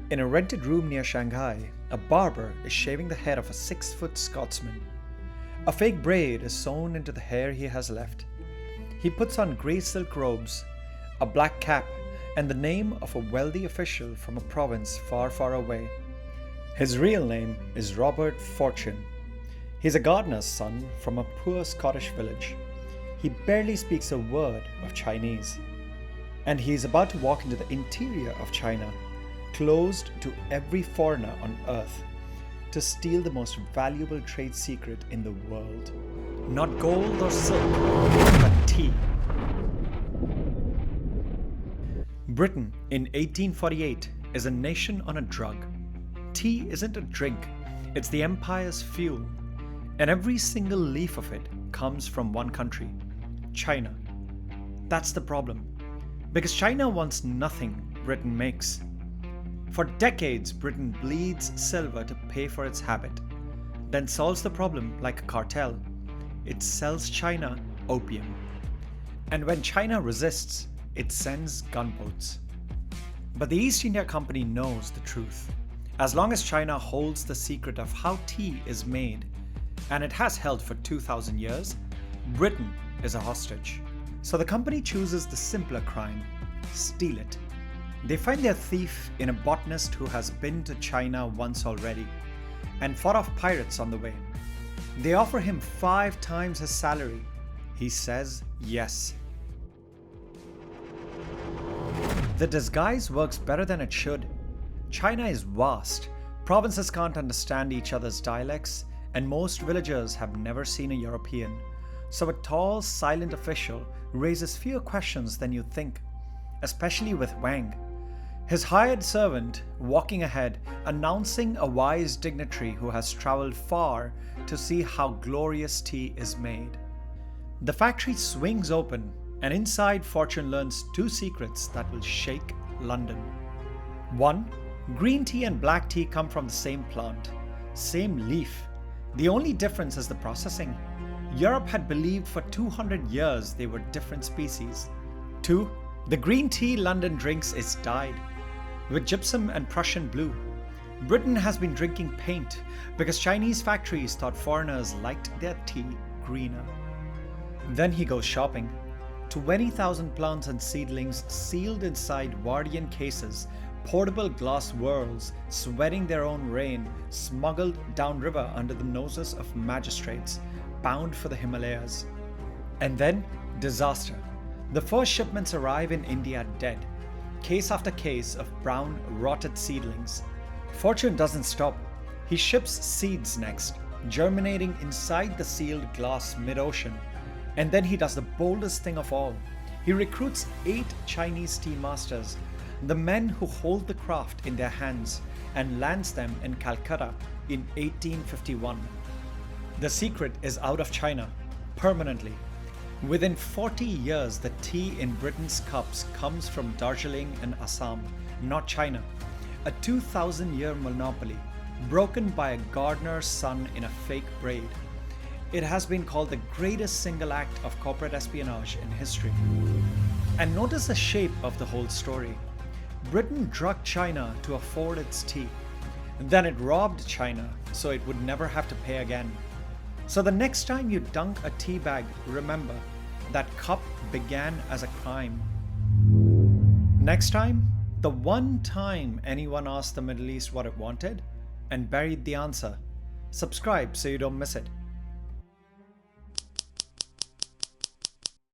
In a rented room near Shanghai, a barber is shaving the head of a 6-foot Scotsman. A fake braid is sewn into the hair he has left. He puts on grey silk robes, a black cap, and the name of a wealthy official from a province far, far away. His real name is Robert Fortune. He's a gardener's son from a poor Scottish village. He barely speaks a word of Chinese. And he is about to walk into the interior of China, closed to every foreigner on earth, to steal the most valuable trade secret in the world. Not gold or silk, but tea. Britain in 1848 is a nation on a drug. Tea isn't a drink, it's the empire's fuel. And every single leaf of it comes from one country, China. That's the problem. Because China wants nothing Britain makes. For decades, Britain bleeds silver to pay for its habit, then solves the problem like a cartel. It sells China opium. And when China resists, it sends gunboats. But the East India Company knows the truth. As long as China holds the secret of how tea is made, and it has held for 2,000 years, Britain is a hostage. So the company chooses the simpler crime: steal it. They find their thief in a botanist who has been to China once already and fought off pirates on the way. They offer him 5 times his salary. He says yes. The disguise works better than it should. China is vast. Provinces can't understand each other's dialects, and most villagers have never seen a European. So a tall, silent official raises fewer questions than you'd think, especially with Wang, his hired servant, walking ahead, announcing a wise dignitary who has traveled far to see how glorious tea is made. The factory swings open, and inside Fortune learns 2 secrets that will shake London. 1. Green tea and black tea come from the same plant, same leaf. The only difference is the processing. Europe had believed for 200 years they were different species. 2. The green tea London drinks is dyed with gypsum and Prussian blue. Britain has been drinking paint because Chinese factories thought foreigners liked their tea greener. Then he goes shopping. 20,000 plants and seedlings sealed inside wardian cases, portable glass whirls, sweating their own rain, smuggled downriver under the noses of magistrates, bound for the Himalayas. And then, disaster. The first shipments arrive in India dead, case after case of brown, rotted seedlings. Fortune doesn't stop. He ships seeds next, germinating inside the sealed glass mid-ocean. And then he does the boldest thing of all. He recruits 8 Chinese tea masters, the men who hold the craft in their hands, and lands them in Calcutta in 1851. The secret is out of China, permanently. Within 40 years, the tea in Britain's cups comes from Darjeeling and Assam, not China. A 2,000-year monopoly, broken by a gardener's son in a fake braid. It has been called the greatest single act of corporate espionage in history. And notice the shape of the whole story. Britain drugged China to afford its tea. Then it robbed China so it would never have to pay again. So the next time you dunk a tea bag, remember that cup began as a crime. Next time, the one time anyone asked the Middle East what it wanted and buried the answer. Subscribe so you don't miss it.